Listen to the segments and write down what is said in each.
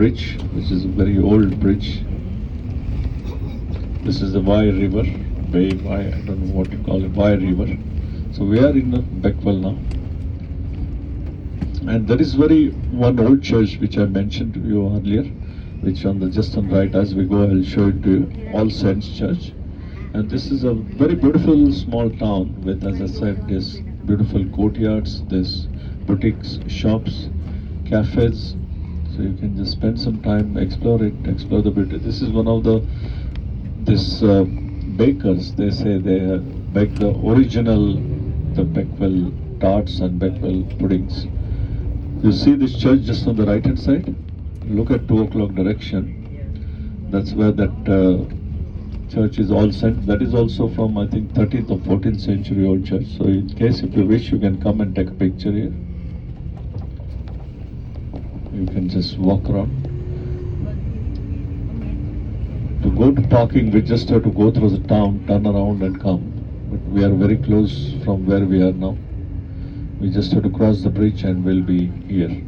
bridge, which is a very old bridge. This is the Vai River, I don't know what to call it, Vai River. So we are in Beckwell now. And there is one old church which I mentioned to you earlier, which just on right as we go, I'll show it to you, All Saints Church. And this is a very beautiful small town with, as I said, this beautiful courtyards, this boutiques, shops, cafes. So you can just spend some time, explore the beauty. This is one of this bakers. They say they bake the Beckwell tarts and Beckwell puddings. You see this church just on the right hand side? Look at 2 o'clock direction. That's where that church is all sent. That is also from, I think, 13th or 14th century old church. So in case if you wish, you can come and take a picture here. You can just walk around. To go to parking, we just have to go through the town, turn around and come. But we are very close from where we are now. We just have to cross the bridge and we'll be here.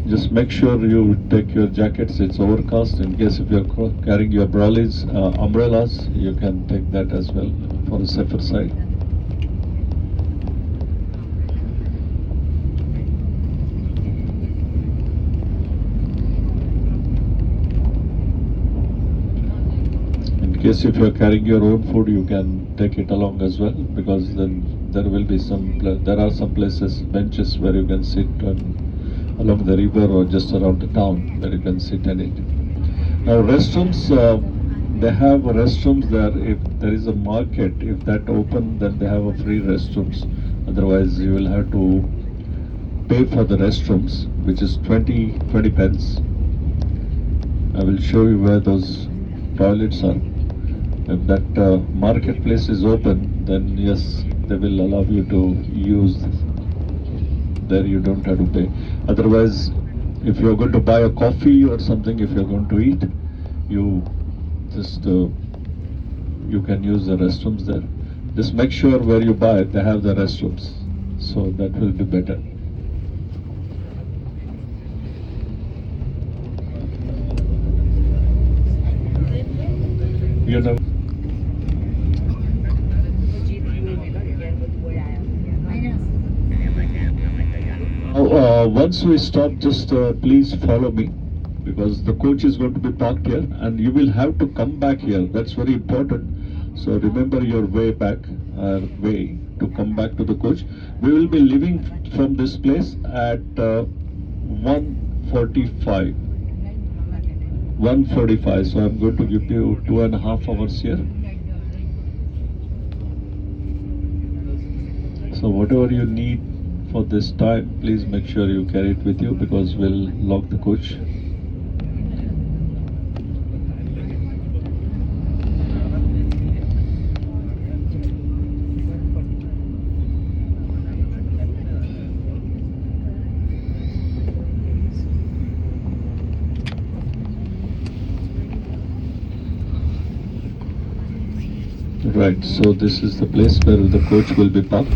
Just make sure you take your jackets. It's overcast. In case if you're carrying your umbrellas, you can take that as well for a safer side. In case if you're carrying your own food, you can take it along as well, because then there will be there are some places, benches where you can sit along the river or just around the town where you can sit and eat. Now restrooms, they have restrooms there. If there is a market, if that open, then they have a free restrooms. Otherwise you will have to pay for the restrooms, which is 20 pence. I will show you where those toilets are. If that marketplace is open, then yes, they will allow you to use there. You don't have to pay. Otherwise, if you're going to buy a coffee or something, if you're going to eat, you just you can use the restrooms there. Just make sure where you buy they have the restrooms, so that will be better. You know. Once we stop, just please follow me, because the coach is going to be parked here and you will have to come back here. That's very important. So remember your way back, way to come back to the coach. We will be leaving from this place at 1:45. 1:45. So I'm going to give you 2.5 hours here. So whatever you need for this time, please make sure you carry it with you, because we'll lock the coach. Right, so this is the place where the coach will be parked.